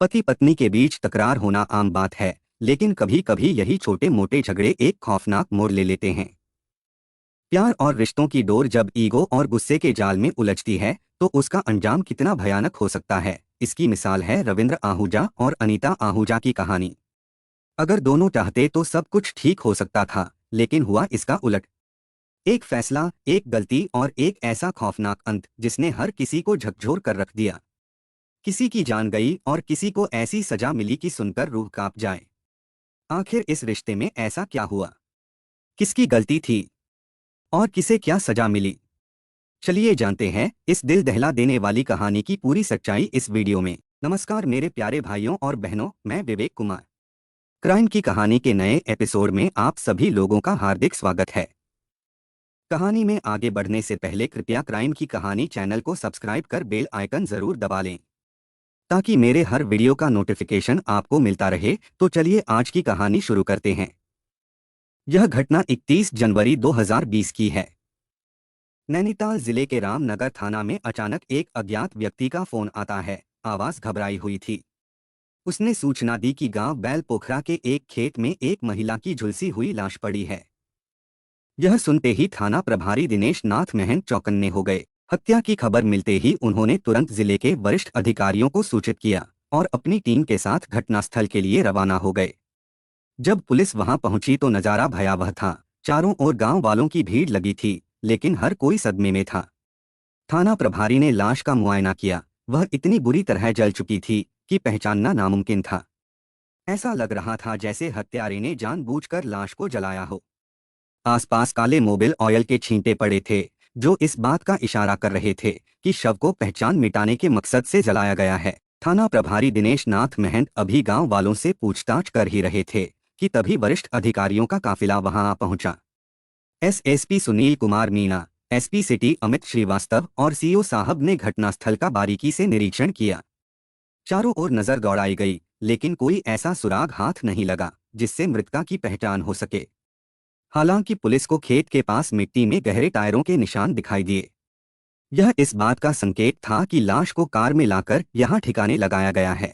पति पत्नी के बीच तकरार होना आम बात है, लेकिन कभी कभी यही छोटे मोटे झगड़े एक खौफनाक मोड़ ले लेते हैं। प्यार और रिश्तों की डोर जब ईगो और गुस्से के जाल में उलझती है तो उसका अंजाम कितना भयानक हो सकता है, इसकी मिसाल है रविंद्र आहूजा और अनीता आहूजा की कहानी। अगर दोनों चाहते तो सब कुछ ठीक हो सकता था, लेकिन हुआ इसका उलट। एक फैसला, एक गलती और एक ऐसा खौफनाक अंत जिसने हर किसी को झकझोर कर रख दिया। किसी की जान गई और किसी को ऐसी सजा मिली कि सुनकर रूह कांप जाए। आखिर इस रिश्ते में ऐसा क्या हुआ? किसकी गलती थी और किसे क्या सजा मिली? चलिए जानते हैं इस दिल दहला देने वाली कहानी की पूरी सच्चाई इस वीडियो में। नमस्कार मेरे प्यारे भाइयों और बहनों, मैं विवेक कुमार। क्राइम की कहानी के नए एपिसोड में आप सभी लोगों का हार्दिक स्वागत है। कहानी में आगे बढ़ने से पहले कृपया क्राइम की कहानी चैनल को सब्सक्राइब कर बेल आइकन जरूर दबा लें, ताकि मेरे हर वीडियो का नोटिफिकेशन आपको मिलता रहे। तो चलिए आज की कहानी शुरू करते हैं। यह घटना 31 जनवरी 2020 की है। नैनीताल जिले के रामनगर थाना में अचानक एक अज्ञात व्यक्ति का फोन आता है। आवाज घबराई हुई थी। उसने सूचना दी कि गांव बैल पोखरा के एक खेत में एक महिला की झुलसी हुई लाश पड़ी है। यह सुनते ही थाना प्रभारी दिनेश नाथ महंत चौकन्ने हो गए। हत्या की खबर मिलते ही उन्होंने तुरंत जिले के वरिष्ठ अधिकारियों को सूचित किया और अपनी टीम के साथ घटनास्थल के लिए रवाना हो गए। जब पुलिस वहां पहुंची तो नजारा भयावह था। चारों ओर गांव वालों की भीड़ लगी थी, लेकिन हर कोई सदमे में था। थाना प्रभारी ने लाश का मुआयना किया। वह इतनी बुरी तरह जल चुकी थी कि पहचानना नामुमकिन था। ऐसा लग रहा था जैसे हत्यारे ने जानबूझकर लाश को जलाया हो। आसपास काले मोबिल ऑयल के छींटे पड़े थे, जो इस बात का इशारा कर रहे थे कि शव को पहचान मिटाने के मकसद से जलाया गया है। थाना प्रभारी दिनेश नाथ महंत अभी गांव वालों से पूछताछ कर ही रहे थे कि तभी वरिष्ठ अधिकारियों का काफिला वहां आ पहुंचा। SSP Sunil Kumar Meena, SP city Amit Srivastava और सीओ साहब ने घटनास्थल का बारीकी से निरीक्षण किया। चारों ओर नजर दौड़ाई गई, लेकिन कोई ऐसा सुराग हाथ नहीं लगा जिससे मृतका की पहचान हो सके। हालांकि पुलिस को खेत के पास मिट्टी में गहरे टायरों के निशान दिखाई दिए। यह इस बात का संकेत था कि लाश को कार में लाकर यहां ठिकाने लगाया गया है।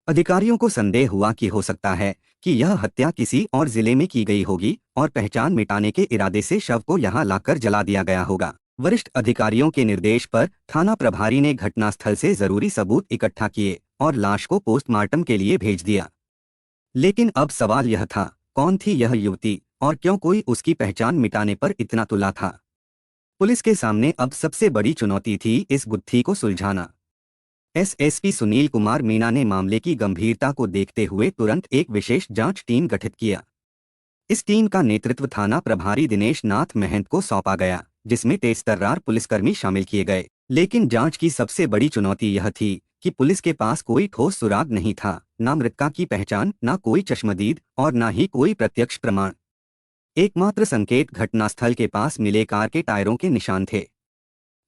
अधिकारियों को संदेह हुआ कि हो सकता है कि यह हत्या किसी और जिले में की गई होगी और पहचान मिटाने के इरादे से शव को यहां लाकर जला दिया गया होगा। वरिष्ठ अधिकारियों के निर्देश पर थाना प्रभारी ने घटनास्थल से जरूरी सबूत इकट्ठा किए और लाश को पोस्टमार्टम के लिए भेज दिया। लेकिन अब सवाल यह था, कौन थी यह युवती और क्यों कोई उसकी पहचान मिटाने पर इतना तुला था? पुलिस के सामने अब सबसे बड़ी चुनौती थी इस गुत्थी को सुलझाना। एसएसपी सुनील कुमार मीणा ने मामले की गंभीरता को देखते हुए तुरंत एक विशेष जांच टीम गठित किया। इस टीम का नेतृत्व थाना प्रभारी दिनेश नाथ महंत को सौंपा गया, जिसमें तेजतर्रार पुलिसकर्मी शामिल किए गए। लेकिन जांच की सबसे बड़ी चुनौती यह थी कि पुलिस के पास कोई ठोस सुराग नहीं था, न मृतका की पहचान, न कोई चश्मदीद और न ही कोई प्रत्यक्ष प्रमाण। एकमात्र संकेत घटनास्थल के पास मिले कार के टायरों के निशान थे।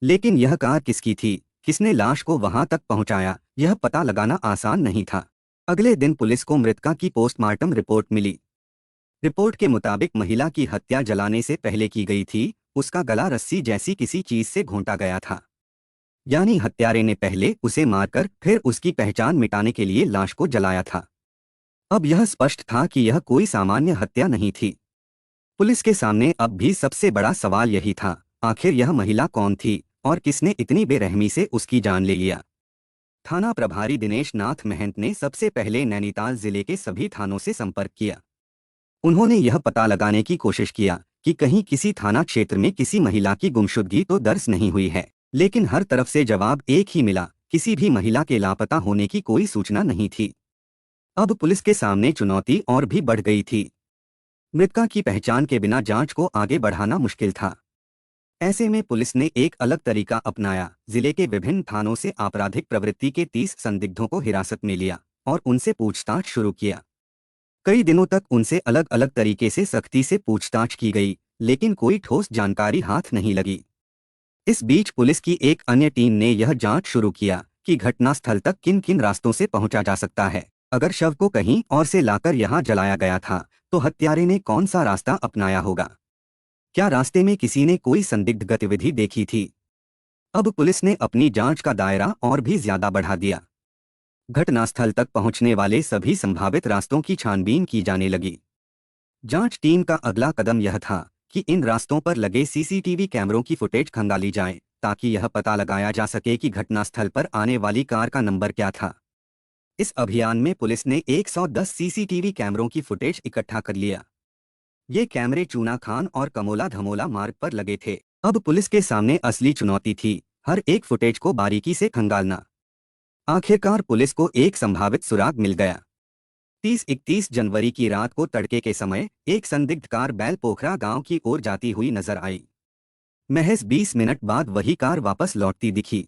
लेकिन यह कार किसकी थी, किसने लाश को वहां तक पहुंचाया, यह पता लगाना आसान नहीं था। अगले दिन पुलिस को मृतका की पोस्टमार्टम रिपोर्ट मिली। रिपोर्ट के मुताबिक महिला की हत्या जलाने से पहले की गई थी। उसका गला रस्सी जैसी किसी चीज से घोंटा गया था। यानी हत्यारे ने पहले उसे मारकर फिर उसकी पहचान मिटाने के लिए लाश को जलाया था। अब यह स्पष्ट था कि यह कोई सामान्य हत्या नहीं थी। पुलिस के सामने अब भी सबसे बड़ा सवाल यही था, आखिर यह महिला कौन थी और किसने इतनी बेरहमी से उसकी जान ले लिया? थाना प्रभारी दिनेश नाथ महंत ने सबसे पहले नैनीताल जिले के सभी थानों से संपर्क किया। उन्होंने यह पता लगाने की कोशिश किया कि कहीं किसी थाना क्षेत्र में किसी महिला की गुमशुदगी तो दर्ज नहीं हुई है, लेकिन हर तरफ से जवाब एक ही मिला, किसी भी महिला के लापता होने की कोई सूचना नहीं थी। अब पुलिस के सामने चुनौती और भी बढ़ गई थी। मृतका की पहचान के बिना जांच को आगे बढ़ाना मुश्किल था। ऐसे में पुलिस ने एक अलग तरीका अपनाया। जिले के विभिन्न थानों से आपराधिक प्रवृत्ति के 30 संदिग्धों को हिरासत में लिया और उनसे पूछताछ शुरू किया। कई दिनों तक उनसे अलग अलग तरीके से सख्ती से पूछताछ की गई, लेकिन कोई ठोस जानकारी हाथ नहीं लगी। इस बीच पुलिस की एक अन्य टीम ने यह जांच शुरू किया कि घटनास्थल तक किन किन रास्तों से पहुंचा जा सकता है। अगर शव को कहीं और से लाकर यहां जलाया गया था तो हत्यारे ने कौन सा रास्ता अपनाया होगा? क्या रास्ते में किसी ने कोई संदिग्ध गतिविधि देखी थी? अब पुलिस ने अपनी जांच का दायरा और भी ज्यादा बढ़ा दिया। घटनास्थल तक पहुंचने वाले सभी संभावित रास्तों की छानबीन की जाने लगी। जांच टीम का अगला कदम यह था कि इन रास्तों पर लगे सीसीटीवी कैमरों की फुटेज खंगाली जाए, ताकि यह पता लगाया जा सके कि घटनास्थल पर आने वाली कार का नंबर क्या था। इस अभियान में पुलिस ने 110 सीसीटीवी कैमरों की फुटेज इकट्ठा कर लिया। ये कैमरे चूना खान और कमोला धमोला मार्ग पर लगे थे। अब पुलिस के सामने असली चुनौती थी, हर एक फुटेज को बारीकी से खंगालना। आखिरकार पुलिस को एक संभावित सुराग मिल गया। 30-31 जनवरी की रात को तड़के के समय एक संदिग्ध कार बैल पोखरा गांव की ओर जाती हुई नजर आई। महज 20 मिनट बाद वही कार वापस लौटती दिखी।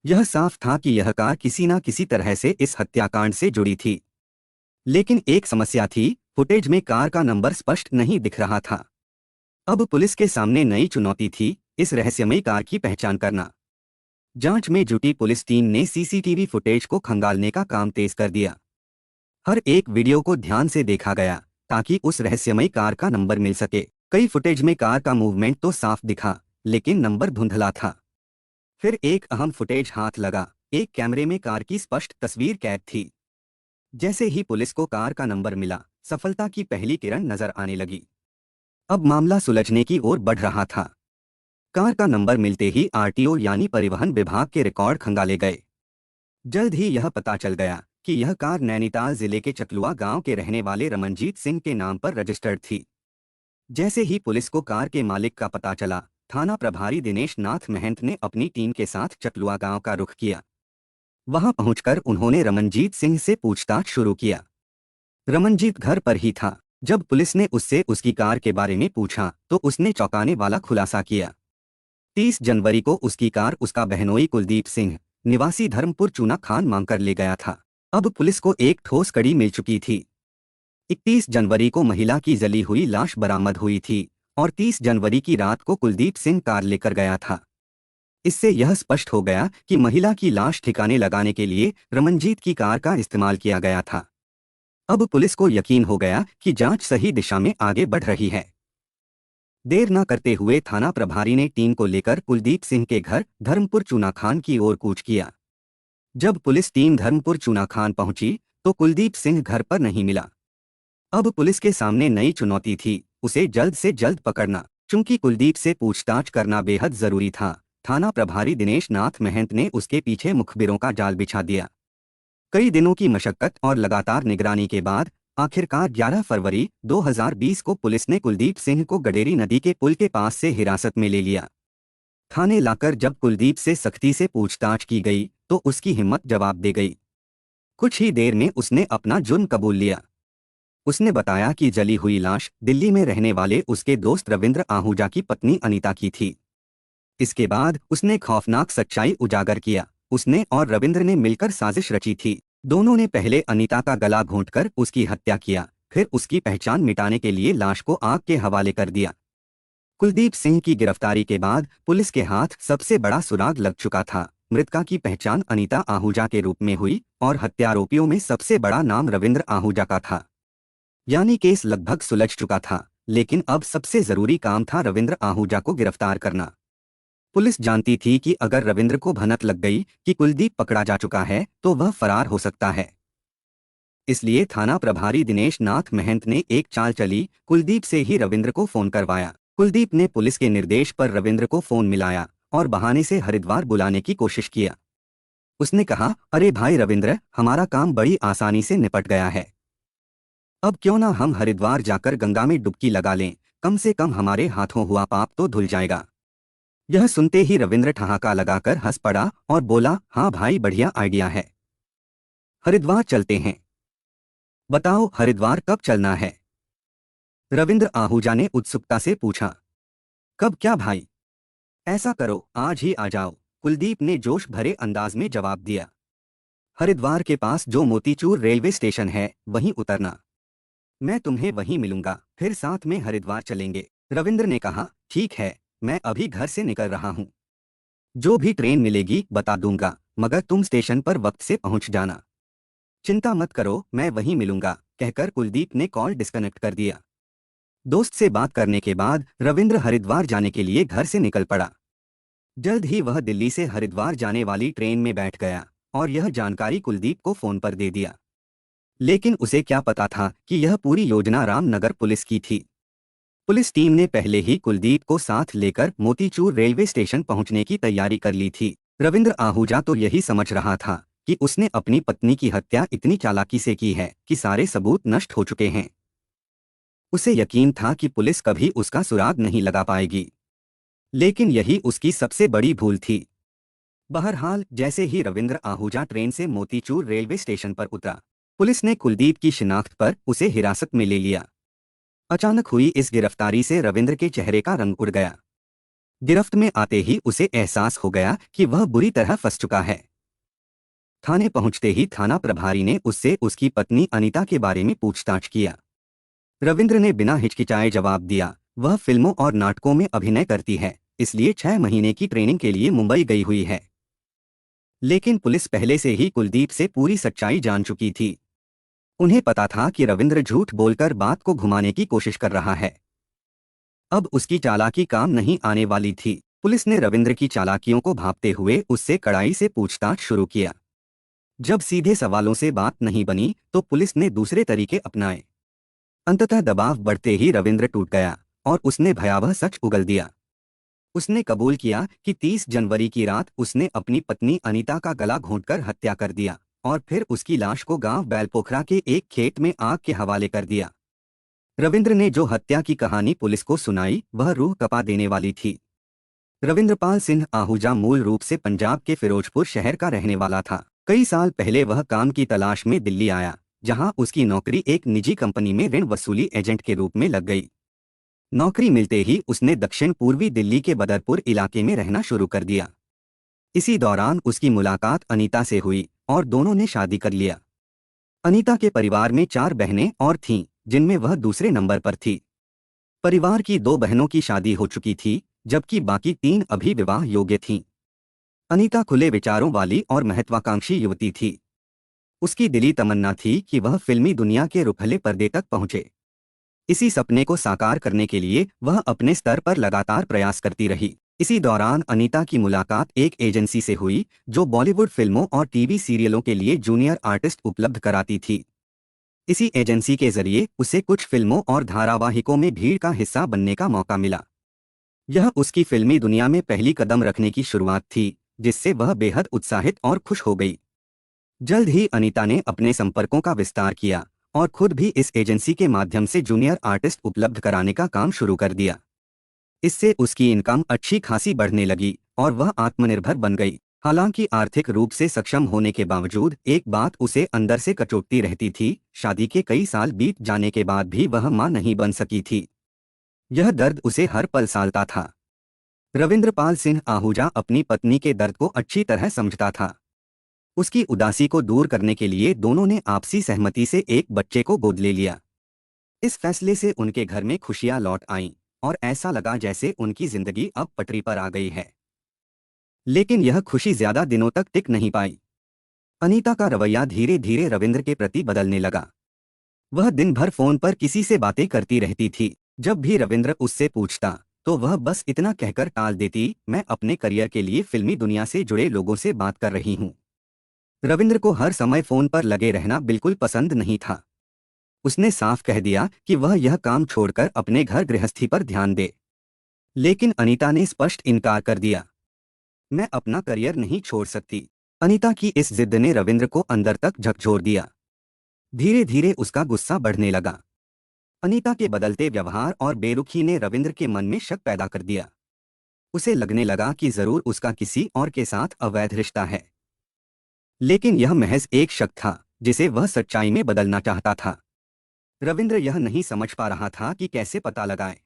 यह साफ था कि यह कार किसी न किसी तरह से इस हत्याकांड से जुड़ी थी। लेकिन एक समस्या थी, फुटेज में कार का नंबर स्पष्ट नहीं दिख रहा था। अब पुलिस के सामने नई चुनौती थी, इस रहस्यमयी कार की पहचान करना। जांच में जुटी पुलिस टीम ने सीसीटीवी फुटेज को खंगालने का काम तेज कर दिया। हर एक वीडियो को ध्यान से देखा गया, ताकि उस रहस्यमयी कार का नंबर मिल सके। कई फुटेज में कार का मूवमेंट तो साफ दिखा, लेकिन नंबर धुंधला था। फिर एक अहम फुटेज हाथ लगा। एक कैमरे में कार की स्पष्ट तस्वीर कैद थी। जैसे ही पुलिस को कार का नंबर मिला, सफलता की पहली किरण नजर आने लगी। अब मामला सुलझने की ओर बढ़ रहा था। कार का नंबर मिलते ही आरटीओ यानी परिवहन विभाग के रिकॉर्ड खंगाले गए। जल्द ही यह पता चल गया कि यह कार नैनीताल जिले के चकलुआ गांव के रहने वाले रमनजीत सिंह के नाम पर रजिस्टर्ड थी। जैसे ही पुलिस को कार के मालिक का पता चला, थाना प्रभारी दिनेश नाथ महंत ने अपनी टीम के साथ चकलुआ गांव का रुख किया। वहां पहुंचकर उन्होंने रमनजीत सिंह से पूछताछ शुरू किया। रमनजीत घर पर ही था। जब पुलिस ने उससे उसकी कार के बारे में पूछा, तो उसने चौंकाने वाला खुलासा किया। 30 जनवरी को उसकी कार उसका बहनोई कुलदीप सिंह, निवासी धर्मपुर चूना खान मांग कर ले गया था। अब पुलिस को एक ठोस कड़ी मिल चुकी थी। 31 जनवरी को महिला की जली हुई लाश बरामद हुई थी और 30 जनवरी की रात को कुलदीप सिंह कार लेकर गया था। इससे यह स्पष्ट हो गया कि महिला की लाश ठिकाने लगाने के लिए रमनजीत की कार का इस्तेमाल किया गया था। अब पुलिस को यकीन हो गया कि जांच सही दिशा में आगे बढ़ रही है। देर न करते हुए थाना प्रभारी ने टीम को लेकर कुलदीप सिंह के घर धर्मपुर चूना खान की ओर कूच किया। जब पुलिस टीम धर्मपुर चूना खान पहुंची, तो कुलदीप सिंह घर पर नहीं मिला। अब पुलिस के सामने नई चुनौती थी, उसे जल्द से जल्द पकड़ना। चूंकि कुलदीप से पूछताछ करना बेहद जरूरी था, थाना प्रभारी दिनेश नाथ महंत ने उसके पीछे मुखबिरों का जाल बिछा दिया। कई दिनों की मशक्कत और लगातार निगरानी के बाद आखिरकार 11 फरवरी 2020 को पुलिस ने कुलदीप सिंह को गडेरी नदी के पुल के पास से हिरासत में ले लिया। थाने लाकर जब कुलदीप से सख्ती से पूछताछ की गई, तो उसकी हिम्मत जवाब दे गई। कुछ ही देर में उसने अपना जुर्म कबूल लिया। उसने बताया कि जली हुई लाश दिल्ली में रहने वाले उसके दोस्त रविंद्र आहूजा की पत्नी अनीता की थी। इसके बाद उसने खौफनाक सच्चाई उजागर किया। उसने और रविंद्र ने मिलकर साजिश रची थी। दोनों ने पहले अनीता का गला घोंटकर उसकी हत्या किया, फिर उसकी पहचान मिटाने के लिए लाश को आग के हवाले कर दिया। कुलदीप सिंह की गिरफ्तारी के बाद पुलिस के हाथ सबसे बड़ा सुराग लग चुका था। मृतका की पहचान अनीता आहूजा के रूप में हुई और हत्यारोपियों में सबसे बड़ा नाम रविंद्र आहूजा का था। यानी केस लगभग सुलझ चुका था, लेकिन अब सबसे जरूरी काम था रविंद्र आहूजा को गिरफ्तार करना। पुलिस जानती थी कि अगर रविंद्र को भनक लग गई कि कुलदीप पकड़ा जा चुका है, तो वह फरार हो सकता है। इसलिए थाना प्रभारी दिनेश नाथ महंत ने एक चाल चली, कुलदीप से ही रविंद्र को फोन करवाया। कुलदीप ने पुलिस के निर्देश पर रविंद्र को फोन मिलाया और बहाने से हरिद्वार बुलाने की कोशिश किया। उसने कहा, अरे भाई रविंद्र, हमारा काम बड़ी आसानी से निपट गया है। अब क्यों ना हम हरिद्वार जाकर गंगा में डुबकी लगा लें, कम से कम हमारे हाथों हुआ पाप तो धुल जाएगा। यह सुनते ही रविंद्र ठहाका लगाकर हंस पड़ा और बोला, हाँ भाई, बढ़िया आइडिया है, हरिद्वार चलते हैं। बताओ हरिद्वार कब चलना है? रविंद्र आहूजा ने उत्सुकता से पूछा। कब क्या भाई? ऐसा करो, आज ही आ जाओ, कुलदीप ने जोश भरे अंदाज में जवाब दिया। हरिद्वार के पास जो मोतीचूर रेलवे स्टेशन है, वहीं उतरना। मैं तुम्हें वहीं मिलूंगा, फिर साथ में हरिद्वार चलेंगे। रविंद्र ने कहा, ठीक है, मैं अभी घर से निकल रहा हूँ। जो भी ट्रेन मिलेगी बता दूंगा, मगर तुम स्टेशन पर वक्त से पहुंच जाना। चिंता मत करो, मैं वहीं मिलूंगा, कहकर कुलदीप ने कॉल डिस्कनेक्ट कर दिया। दोस्त से बात करने के बाद रविंद्र हरिद्वार जाने के लिए घर से निकल पड़ा। जल्द ही वह दिल्ली से हरिद्वार जाने वाली ट्रेन में बैठ गया और यह जानकारी कुलदीप को फोन पर दे दिया। लेकिन उसे क्या पता था कि यह पूरी योजना रामनगर पुलिस की थी। पुलिस टीम ने पहले ही कुलदीप को साथ लेकर मोतीचूर रेलवे स्टेशन पहुंचने की तैयारी कर ली थी। रविंद्र आहूजा तो यही समझ रहा था कि उसने अपनी पत्नी की हत्या इतनी चालाकी से की है कि सारे सबूत नष्ट हो चुके हैं। उसे यकीन था कि पुलिस कभी उसका सुराग नहीं लगा पाएगी, लेकिन यही उसकी सबसे बड़ी भूल थी। बहरहाल जैसे ही रविंद्र आहूजा ट्रेन से मोतीचूर रेलवे स्टेशन पर उतरा, पुलिस ने कुलदीप की शिनाख्त पर उसे हिरासत में ले लिया। अचानक हुई इस गिरफ्तारी से रविंद्र के चेहरे का रंग उड़ गया। गिरफ्त में आते ही उसे एहसास हो गया कि वह बुरी तरह फंस चुका है। थाने पहुंचते ही थाना प्रभारी ने उससे उसकी पत्नी अनीता के बारे में पूछताछ किया। रविंद्र ने बिना हिचकिचाए जवाब दिया, वह फिल्मों और नाटकों में अभिनय करती है, इसलिए 6 महीने की ट्रेनिंग के लिए मुंबई गई हुई है। लेकिन पुलिस पहले से ही कुलदीप से पूरी सच्चाई जान चुकी थी। उन्हें पता था कि रविंद्र झूठ बोलकर बात को घुमाने की कोशिश कर रहा है। अब उसकी चालाकी काम नहीं आने वाली थी। पुलिस ने रविंद्र की चालाकियों को भांपते हुए उससे कड़ाई से पूछताछ शुरू किया। जब सीधे सवालों से बात नहीं बनी तो पुलिस ने दूसरे तरीके अपनाए। अंततः दबाव बढ़ते ही रविंद्र टूट गया और उसने भयावह सच उगल दिया। उसने कबूल किया कि 30 जनवरी की रात उसने अपनी पत्नी अनीता का गला घोंटकर हत्या कर दिया और फिर उसकी लाश को गांव बैलपोखरा के एक खेत में आग के हवाले कर दिया। रविंद्र ने जो हत्या की कहानी पुलिस को सुनाई वह रूह कपा देने वाली थी। रविंद्रपाल सिंह आहूजा मूल रूप से पंजाब के फिरोजपुर शहर का रहने वाला था। कई साल पहले वह काम की तलाश में दिल्ली आया, जहां उसकी नौकरी एक निजी कंपनी में ऋण वसूली एजेंट के रूप में लग गई। नौकरी मिलते ही उसने दक्षिण पूर्वी दिल्ली के बदरपुर इलाके में रहना शुरू कर दिया। इसी दौरान उसकी मुलाकात अनीता से हुई और दोनों ने शादी कर लिया। अनीता के परिवार में 4 बहनें और थीं, जिनमें वह दूसरे नंबर पर थी। परिवार की 2 बहनों की शादी हो चुकी थी, जबकि बाकी 3 अभी विवाह योग्य थीं। अनीता खुले विचारों वाली और महत्वाकांक्षी युवती थी। उसकी दिली तमन्ना थी कि वह फिल्मी दुनिया के रुखले पर्दे तक पहुंचे। इसी सपने को साकार करने के लिए वह अपने स्तर पर लगातार प्रयास करती रही। इसी दौरान अनीता की मुलाकात एक एजेंसी से हुई जो बॉलीवुड फिल्मों और टीवी सीरियलों के लिए जूनियर आर्टिस्ट उपलब्ध कराती थी। इसी एजेंसी के जरिए उसे कुछ फिल्मों और धारावाहिकों में भीड़ का हिस्सा बनने का मौका मिला। यह उसकी फिल्मी दुनिया में पहली कदम रखने की शुरुआत थी, जिससे वह बेहद उत्साहित और खुश हो गई। जल्द ही अनीता ने अपने संपर्कों का विस्तार किया और खुद भी इस एजेंसी के माध्यम से जूनियर आर्टिस्ट उपलब्ध कराने का काम शुरू कर दिया। इससे उसकी इनकम अच्छी खासी बढ़ने लगी और वह आत्मनिर्भर बन गई। हालांकि आर्थिक रूप से सक्षम होने के बावजूद एक बात उसे अंदर से कचोटती रहती थी, शादी के कई साल बीत जाने के बाद भी वह मां नहीं बन सकी थी। यह दर्द उसे हर पल सालता था। रविंद्रपाल सिंह आहूजा अपनी पत्नी के दर्द को अच्छी तरह समझता था। उसकी उदासी को दूर करने के लिए दोनों ने आपसी सहमति से एक बच्चे को गोद ले लिया। इस फैसले से उनके घर में खुशियां लौट आईं और ऐसा लगा जैसे उनकी जिंदगी अब पटरी पर आ गई है। लेकिन यह खुशी ज्यादा दिनों तक टिक नहीं पाई। अनीता का रवैया धीरे धीरे रविंद्र के प्रति बदलने लगा। वह दिन भर फोन पर किसी से बातें करती रहती थी। जब भी रविंद्र उससे पूछता तो वह बस इतना कहकर टाल देती, मैं अपने करियर के लिए फिल्मी दुनिया से जुड़े लोगों से बात कर रही हूँ। रविंद्र को हर समय फोन पर लगे रहना बिल्कुल पसंद नहीं था। उसने साफ कह दिया कि वह यह काम छोड़कर अपने घर गृहस्थी पर ध्यान दे। लेकिन अनीता ने स्पष्ट इनकार कर दिया। मैं अपना करियर नहीं छोड़ सकती। अनीता की इस जिद ने रविंद्र को अंदर तक झकझोर दिया। धीरे धीरे उसका गुस्सा बढ़ने लगा। अनीता के बदलते व्यवहार और बेरुखी ने रविंद्र के मन में शक पैदा कर दिया। उसे लगने लगा कि जरूर उसका किसी और के साथ अवैध रिश्ता है। लेकिन यह महज एक शक था जिसे वह सच्चाई में बदलना चाहता था। रविंद्र यह नहीं समझ पा रहा था कि कैसे पता लगाए।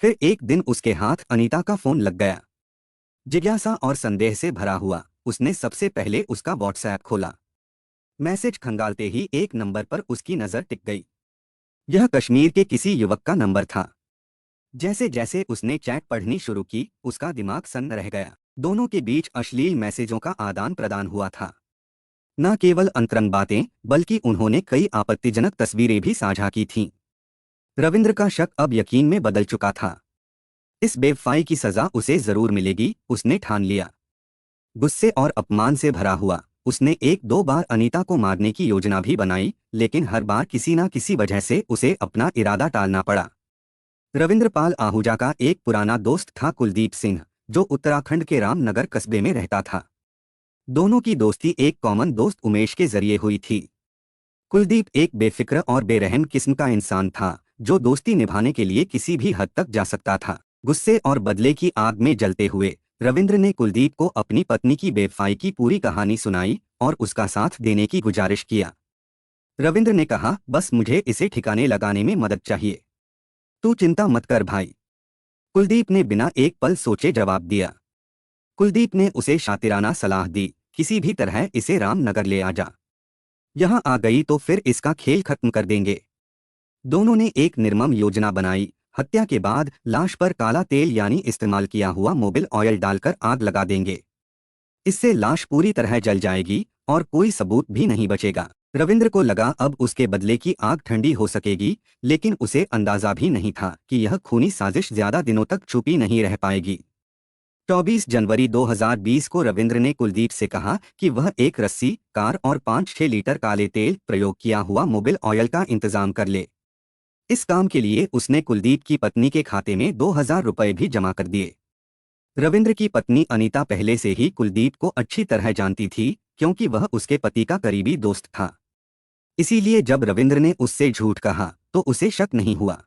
फिर एक दिन उसके हाथ अनीता का फोन लग गया। जिज्ञासा और संदेह से भरा हुआ उसने सबसे पहले उसका व्हाट्सएप खोला। मैसेज खंगालते ही एक नंबर पर उसकी नजर टिक गई। यह कश्मीर के किसी युवक का नंबर था। जैसे जैसे उसने चैट पढ़नी शुरू की उसका दिमाग सन्न रह गया। दोनों के बीच अश्लील मैसेजों का आदान प्रदान हुआ था। न केवल अंतरंग बातें बल्कि उन्होंने कई आपत्तिजनक तस्वीरें भी साझा की थीं। रविंद्र का शक अब यकीन में बदल चुका था। इस बेवफाई की सजा उसे जरूर मिलेगी, उसने ठान लिया। गुस्से और अपमान से भरा हुआ उसने एक दो बार अनीता को मारने की योजना भी बनाई, लेकिन हर बार किसी न किसी वजह से उसे अपना इरादा टालना पड़ा। रविंद्रपाल आहूजा का एक पुराना दोस्त था कुलदीप सिंह, जो उत्तराखंड के रामनगर कस्बे में रहता था। दोनों की दोस्ती एक कॉमन दोस्त उमेश के जरिए हुई थी। कुलदीप एक बेफिक्र और बेरहम किस्म का इंसान था, जो दोस्ती निभाने के लिए किसी भी हद तक जा सकता था। गुस्से और बदले की आग में जलते हुए रविंद्र ने कुलदीप को अपनी पत्नी की बेवफाई की पूरी कहानी सुनाई और उसका साथ देने की गुजारिश किया। रविंद्र ने कहा, बस मुझे इसे ठिकाने लगाने में मदद चाहिए। तू चिंता मत कर भाई। कुलदीप ने बिना एक पल सोचे जवाब दिया। कुलदीप ने उसे शातिराना सलाह दी, किसी भी तरह इसे रामनगर ले आ जा। यहाँ आ गई तो फिर इसका खेल खत्म कर देंगे। दोनों ने एक निर्मम योजना बनाई। हत्या के बाद लाश पर काला तेल यानी इस्तेमाल किया हुआ मोबिल ऑयल डालकर आग लगा देंगे। इससे लाश पूरी तरह जल जाएगी और कोई सबूत भी नहीं बचेगा। रविंद्र को लगा अब उसके बदले की आग ठंडी हो सकेगी, लेकिन उसे अंदाजा भी नहीं था कि यह खूनी साजिश ज्यादा दिनों तक छुपी नहीं रह पाएगी। 24 जनवरी 2020 को रविंद्र ने कुलदीप से कहा कि वह एक रस्सी, कार और 5-6 लीटर काले तेल प्रयोग किया हुआ मोबिल ऑयल का इंतजाम कर ले। इस काम के लिए उसने कुलदीप की पत्नी के खाते में 2000 रुपए भी जमा कर दिए। रविंद्र की पत्नी अनीता पहले से ही कुलदीप को अच्छी तरह जानती थी, क्योंकि वह उसके पति का करीबी दोस्त था। इसीलिए जब रविंद्र ने उससे झूठ कहा तो उसे शक नहीं हुआ।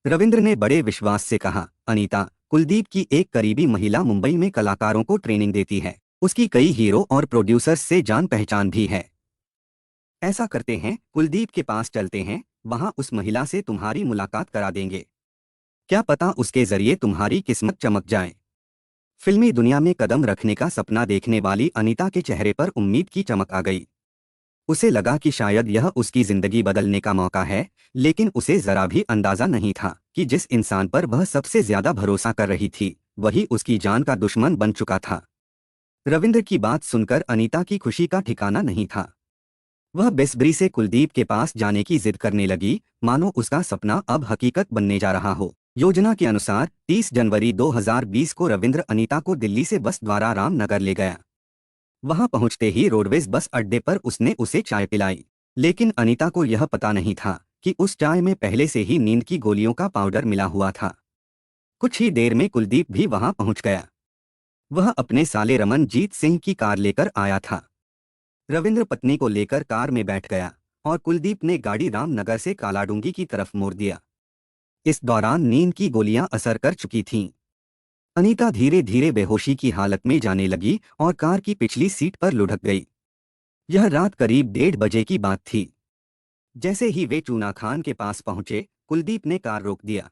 रविंद्र ने बड़े विश्वास से कहा, अनीता, कुलदीप की एक करीबी महिला मुंबई में कलाकारों को ट्रेनिंग देती है। उसकी कई हीरो और प्रोड्यूसर्स से जान पहचान भी है। ऐसा करते हैं, कुलदीप के पास चलते हैं, वहां उस महिला से तुम्हारी मुलाकात करा देंगे। क्या पता उसके जरिए तुम्हारी किस्मत चमक जाए। फिल्मी दुनिया में कदम रखने का सपना देखने वाली अनीता के चेहरे पर उम्मीद की चमक आ गई। उसे लगा कि शायद यह उसकी जिंदगी बदलने का मौका है, लेकिन उसे जरा भी अंदाजा नहीं था कि जिस इंसान पर वह सबसे ज्यादा भरोसा कर रही थी, वही उसकी जान का दुश्मन बन चुका था। रविंद्र की बात सुनकर अनीता की खुशी का ठिकाना नहीं था। वह बेसब्री से कुलदीप के पास जाने की जिद करने लगी, मानो उसका सपना अब हकीकत बनने जा रहा हो। योजना के अनुसार 30 जनवरी 2020 को रविंद्र अनीता को दिल्ली से बस द्वारा रामनगर ले गया। वहां पहुंचते ही रोडवेज बस अड्डे पर उसने उसे चाय पिलाई, लेकिन अनीता को यह पता नहीं था कि उस चाय में पहले से ही नींद की गोलियों का पाउडर मिला हुआ था। कुछ ही देर में कुलदीप भी वहां पहुंच गया। वह अपने साले रमनजीत सिंह की कार लेकर आया था। रविंद्र पत्नी को लेकर कार में बैठ गया और कुलदीप ने गाड़ी रामनगर से कालाडूंगी की तरफ मोड़ दिया। इस दौरान नींद की गोलियां असर कर चुकी थीं। अनीता धीरे धीरे बेहोशी की हालत में जाने लगी और कार की पिछली सीट पर लुढ़क गई। यह रात करीब 1:30 बजे की बात थी। जैसे ही वे चूना खान के पास पहुंचे, कुलदीप ने कार रोक दिया।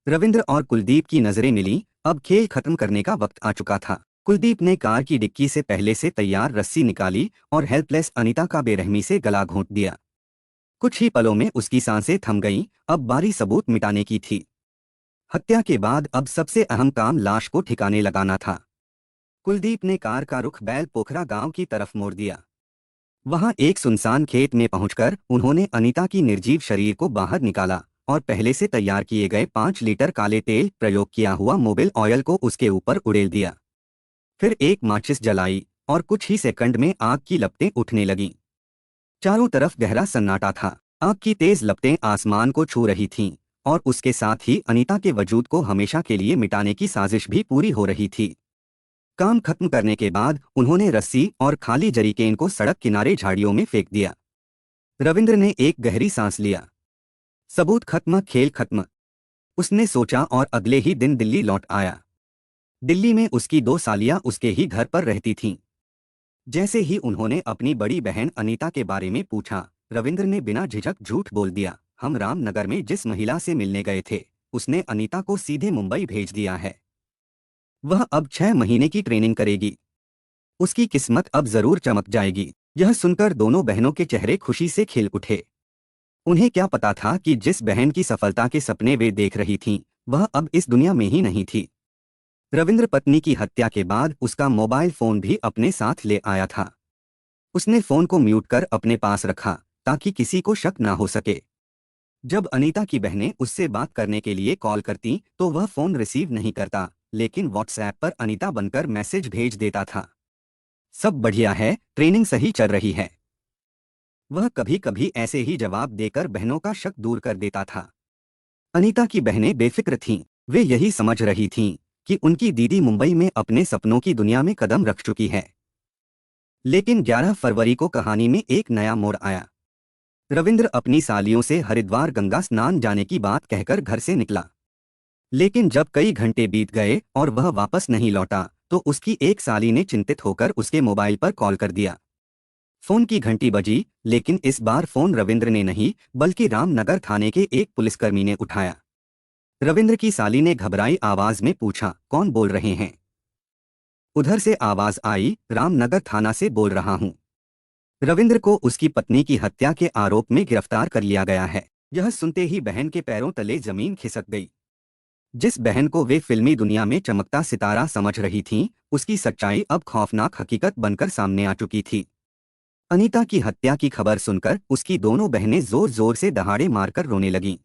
रविंद्र और कुलदीप की नजरें मिलीं। अब खेल खत्म करने का वक्त आ चुका था। कुलदीप ने कार की डिक्की से पहले से तैयार रस्सी निकाली और हेल्पलेस अनीता का बेरहमी से गला घोंट दिया। कुछ ही पलों में उसकी सांसें थम गईं। अब बारी सबूत मिटाने की थी। हत्या के बाद अब सबसे अहम काम लाश को ठिकाने लगाना था। कुलदीप ने कार का रुख बैल पोखरा गांव की तरफ मोड़ दिया। वहां एक सुनसान खेत में पहुंचकर उन्होंने अनीता की निर्जीव शरीर को बाहर निकाला और पहले से तैयार किए गए 5 लीटर काले तेल प्रयोग किया हुआ मोबिल ऑयल को उसके ऊपर उड़ेल दिया। फिर एक माचिस जलाई और कुछ ही सेकंड में आग की लपटें उठने लगीं। चारों तरफ गहरा सन्नाटा था। आग की तेज लपटें आसमान को छू रही थीं और उसके साथ ही अनीता के वजूद को हमेशा के लिए मिटाने की साजिश भी पूरी हो रही थी। काम खत्म करने के बाद उन्होंने रस्सी और खाली जरीकेन को सड़क किनारे झाड़ियों में फेंक दिया। रविंद्र ने एक गहरी सांस लिया। सबूत खत्म, खेल खत्म, उसने सोचा और अगले ही दिन दिल्ली लौट आया। दिल्ली में उसकी 2 सालियां उसके ही घर पर रहती थीं। जैसे ही उन्होंने अपनी बड़ी बहन अनीता के बारे में पूछा, रविंद्र ने बिना झिझक झूठ बोल दिया, हम रामनगर में जिस महिला से मिलने गए थे, उसने अनीता को सीधे मुंबई भेज दिया है। वह अब 6 महीने की ट्रेनिंग करेगी। उसकी किस्मत अब जरूर चमक जाएगी। यह सुनकर दोनों बहनों के चेहरे खुशी से खिल उठे। उन्हें क्या पता था कि जिस बहन की सफलता के सपने वे देख रही थीं, वह अब इस दुनिया में ही नहीं थी। रविंद्र पत्नी की हत्या के बाद उसका मोबाइल फोन भी अपने साथ ले आया था। उसने फोन को म्यूट कर अपने पास रखा ताकि किसी को शक ना हो सके। जब अनीता की बहनें उससे बात करने के लिए कॉल करती तो वह फोन रिसीव नहीं करता, लेकिन व्हाट्सएप पर अनीता बनकर मैसेज भेज देता था। सब बढ़िया है, ट्रेनिंग सही चल रही है। वह कभी कभी ऐसे ही जवाब देकर बहनों का शक दूर कर देता था। अनीता की बहनें बेफिक्र थीं। वे यही समझ रही थीं कि उनकी दीदी मुंबई में अपने सपनों की दुनिया में कदम रख चुकी है। लेकिन 11 फरवरी को कहानी में एक नया मोड़ आया। रविंद्र अपनी सालियों से हरिद्वार गंगा स्नान जाने की बात कहकर घर से निकला। लेकिन जब कई घंटे बीत गए और वह वापस नहीं लौटा, तो उसकी एक साली ने चिंतित होकर उसके मोबाइल पर कॉल कर दिया। फोन की घंटी बजी, लेकिन इस बार फोन रविंद्र ने नहीं, बल्कि रामनगर थाने के एक पुलिसकर्मी ने उठाया। रविंद्र की साली ने घबराई आवाज में पूछा, कौन बोल रहे हैं? उधर से आवाज आई, रामनगर थाना से बोल रहा हूं। रविंद्र को उसकी पत्नी की हत्या के आरोप में गिरफ्तार कर लिया गया है। यह सुनते ही बहन के पैरों तले जमीन खिसक गई। जिस बहन को वे फिल्मी दुनिया में चमकता सितारा समझ रही थीं, उसकी सच्चाई अब खौफनाक हकीकत बनकर सामने आ चुकी थी। अनीता की हत्या की खबर सुनकर उसकी दोनों बहनें जोर जोर से दहाड़े मारकर रोने लगीं।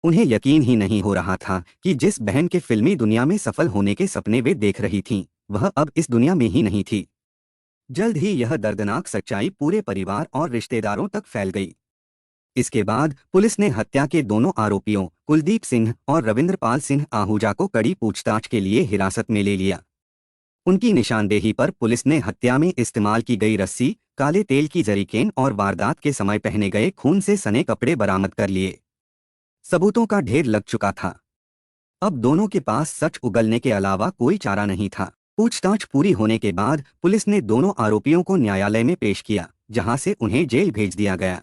उन्हें यकीन ही नहीं हो रहा था कि जिस बहन के फिल्मी दुनिया में सफल होने के सपने वे देख रही थीं, वह अब इस दुनिया में ही नहीं थी। जल्द ही यह दर्दनाक सच्चाई पूरे परिवार और रिश्तेदारों तक फैल गई। इसके बाद पुलिस ने हत्या के दोनों आरोपियों कुलदीप सिंह और रविंद्रपाल सिंह आहूजा को कड़ी पूछताछ के लिए हिरासत में ले लिया। उनकी निशानदेही पर पुलिस ने हत्या में इस्तेमाल की गई रस्सी, काले तेल की जरीकेन और वारदात के समय पहने गए खून से सने कपड़े बरामद कर लिए। सबूतों का ढेर लग चुका था। अब दोनों के पास सच उगलने के अलावा कोई चारा नहीं था। पूछताछ पूरी होने के बाद पुलिस ने दोनों आरोपियों को न्यायालय में पेश किया, जहां से उन्हें जेल भेज दिया गया।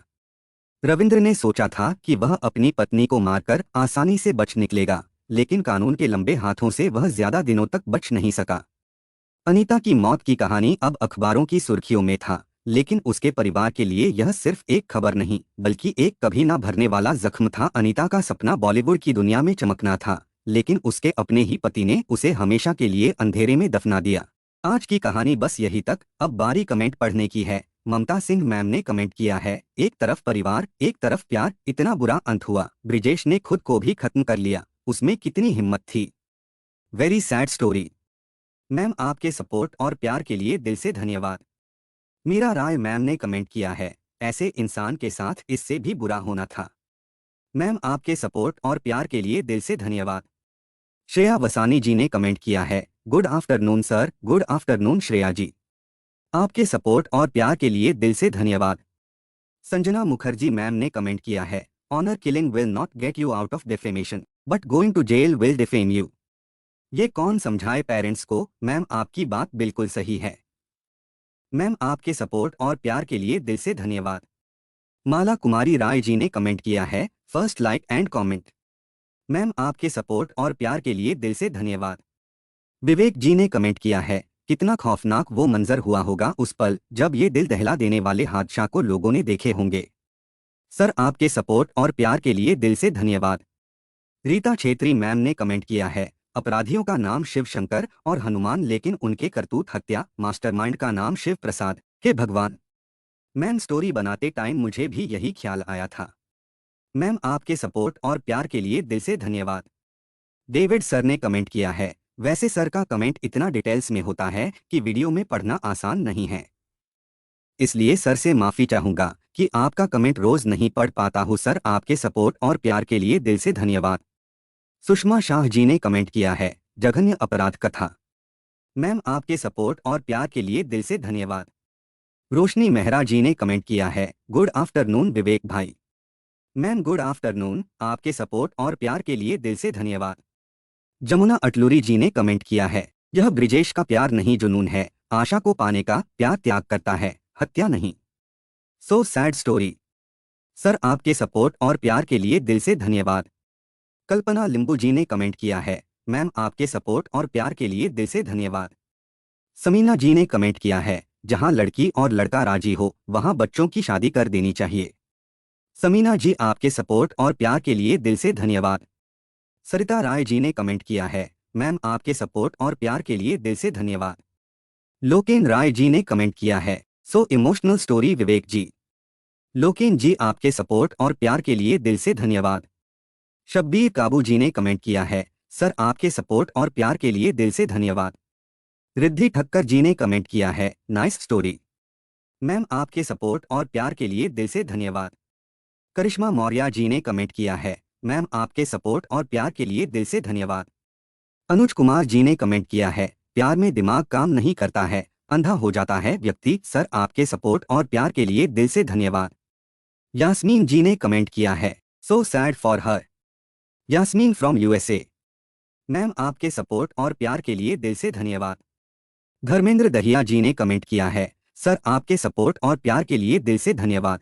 रविंद्र ने सोचा था कि वह अपनी पत्नी को मारकर आसानी से बच निकलेगा, लेकिन कानून के लंबे हाथों से वह ज्यादा दिनों तक बच नहीं सका। अनीता की मौत की कहानी अब अखबारों की सुर्खियों में था, लेकिन उसके परिवार के लिए यह सिर्फ एक खबर नहीं, बल्कि एक कभी ना भरने वाला जख्म था। अनीता का सपना बॉलीवुड की दुनिया में चमकना था, लेकिन उसके अपने ही पति ने उसे हमेशा के लिए अंधेरे में दफना दिया। आज की कहानी बस यही तक। अब बारी कमेंट पढ़ने की है। ममता सिंह मैम ने कमेंट किया है, एक तरफ परिवार, एक तरफ प्यार, इतना बुरा अंत हुआ। ब्रिजेश ने खुद को भी खत्म कर लिया, उसमें कितनी हिम्मत थी। Very sad story. मैम आपके सपोर्ट और प्यार के लिए दिल से धन्यवाद। मीरा राय मैम ने कमेंट किया है, ऐसे इंसान के साथ इससे भी बुरा होना था। मैम आपके सपोर्ट और प्यार के लिए दिल से धन्यवाद। श्रेया वसानी जी ने कमेंट किया है, good afternoon sir. Good afternoon Shreya ji. आपके सपोर्ट और प्यार के लिए दिल से धन्यवाद। संजना मुखर्जी मैम ने कमेंट किया है, honour killing will not get you out of defamation, but going to jail will defame you. ये कौन समझाए पेरेंट्स को? मैम आपकी बात बिल्कुल सही है। मैम आपके सपोर्ट और प्यार के लिए दिल से धन्यवाद। माला कुमारी राय जी ने कमेंट किया है, first like and comment. Ma'am आपके सपोर्ट और प्यार के लिए दिल से धन्यवाद। विवेक जी ने कमेंट किया है, कितना खौफनाक वो मंजर हुआ होगा उस पल जब ये दिल दहला देने वाले हादसा को लोगों ने देखे होंगे। सर आपके सपोर्ट और प्यार के लिए दिल से धन्यवाद। रीता छेत्री मैम ने कमेंट किया है, अपराधियों का नाम शिव शंकर और हनुमान, लेकिन उनके करतूत हत्या। मास्टरमाइंड का नाम शिव प्रसाद। हे भगवान। मैम स्टोरी बनाते टाइम मुझे भी यही ख्याल आया था। मैम आपके सपोर्ट और प्यार के लिए दिल से धन्यवाद। डेविड सर ने कमेंट किया है, वैसे सर का कमेंट इतना डिटेल्स में होता है कि वीडियो में पढ़ना आसान नहीं है, इसलिए सर से माफी चाहूंगा कि आपका कमेंट रोज नहीं पढ़ पाता हूँ। सर आपके सपोर्ट और प्यार के लिए दिल से धन्यवाद। सुषमा शाह जी ने कमेंट किया है, जघन्य अपराध कथा। मैम आपके सपोर्ट और प्यार के लिए दिल से धन्यवाद। रोशनी मेहरा जी ने कमेंट किया है, गुड आफ्टरनून विवेक भाई। मैम गुड आफ्टरनून, आपके सपोर्ट और प्यार के लिए दिल से धन्यवाद। जमुना अटलूरी जी ने कमेंट किया है, यह ब्रिजेश का प्यार नहीं जुनून है, आशा को पाने का प्यार त्याग करता है, हत्या नहीं। So sad story. सर आपके सपोर्ट और प्यार के लिए दिल से धन्यवाद। कल्पना लिंबू जी ने कमेंट किया है, मैम आपके सपोर्ट और प्यार के लिए दिल से धन्यवाद। समीना जी ने कमेंट किया है, जहां लड़की और लड़का राजी हो वहां बच्चों की शादी कर देनी चाहिए। समीना जी आपके सपोर्ट और प्यार के लिए दिल से धन्यवाद। सरिता राय जी ने कमेंट किया है, मैम आपके सपोर्ट और प्यार के लिए दिल से धन्यवाद। लोकेन राय जी ने कमेंट किया है, सो इमोशनल स्टोरी विवेक जी। लोकेन जी आपके सपोर्ट और प्यार के लिए दिल से धन्यवाद। शब्बीर काबू जी ने कमेंट किया है, सर आपके सपोर्ट और प्यार के लिए दिल से धन्यवाद। रिद्धि ठक्कर जी ने कमेंट किया है, नाइस स्टोरी मैम, आपके सपोर्ट और प्यार के लिए दिल से धन्यवाद। करिश्मा मौर्य जी ने कमेंट किया है, मैम आपके सपोर्ट और प्यार के लिए दिल से धन्यवाद। अनुज कुमार जी ने कमेंट किया है, प्यार में दिमाग काम नहीं करता है, अंधा हो जाता है व्यक्ति, सर आपके सपोर्ट और प्यार के लिए दिल से धन्यवाद। यास्मीन जी ने कमेंट किया है, so sad for her. Yasmeen from USA, ma'am आपके सपोर्ट और प्यार के लिए दिल से धन्यवाद। धर्मेंद्र दहिया जी ने कमेंट किया है, सर आपके सपोर्ट और प्यार के लिए दिल से धन्यवाद।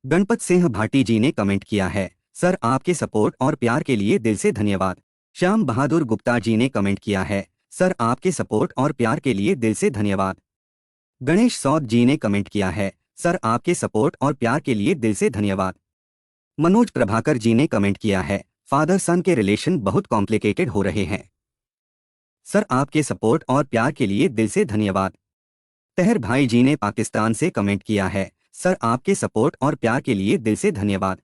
गणपत सिंह भाटी जी ने कमेंट किया है, सर आपके सपोर्ट और प्यार के लिए दिल से धन्यवाद। श्याम बहादुर गुप्ता जी ने कमेंट किया है, सर आपके सपोर्ट और प्यार के लिए दिल से धन्यवाद। गणेश सौद जी ने कमेंट किया है, सर आपके सपोर्ट और प्यार के लिए दिल से धन्यवाद। मनोज प्रभाकर जी ने कमेंट किया है, फादर सन के रिलेशन बहुत कॉम्प्लिकेटेड हो रहे हैं, सर आपके सपोर्ट और प्यार के लिए दिल से धन्यवाद। तहर भाई जी ने पाकिस्तान से कमेंट किया है, सर आपके सपोर्ट और प्यार के लिए दिल से धन्यवाद।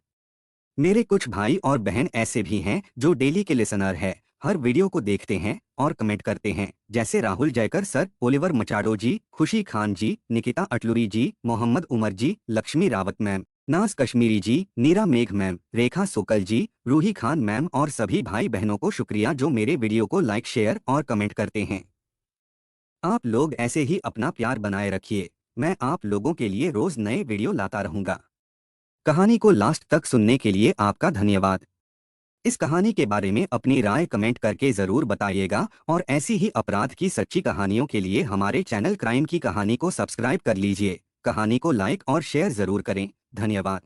मेरे कुछ भाई और बहन ऐसे भी हैं जो डेली के लिसनर है, हर वीडियो को देखते हैं और कमेंट करते हैं, जैसे राहुल जयकर सर, ओलिवर मचाडो जी, खुशी खान जी, निकिता अटलुरी जी, मोहम्मद उमर जी, लक्ष्मी रावत मैम, नाज कश्मीरी जी, नीरा मेघ मैम, रेखा सोकल जी, रूही खान मैम और सभी भाई बहनों को शुक्रिया जो मेरे वीडियो को लाइक शेयर और कमेंट करते हैं। आप लोग ऐसे ही अपना प्यार बनाए रखिए, मैं आप लोगों के लिए रोज नए वीडियो लाता रहूंगा। कहानी को लास्ट तक सुनने के लिए आपका धन्यवाद। इस कहानी के बारे में अपनी राय कमेंट करके ज़रूर बताइएगा और ऐसी ही अपराध की सच्ची कहानियों के लिए हमारे चैनल क्राइम की कहानी को सब्सक्राइब कर लीजिए। कहानी को लाइक और शेयर ज़रूर करें। धन्यवाद।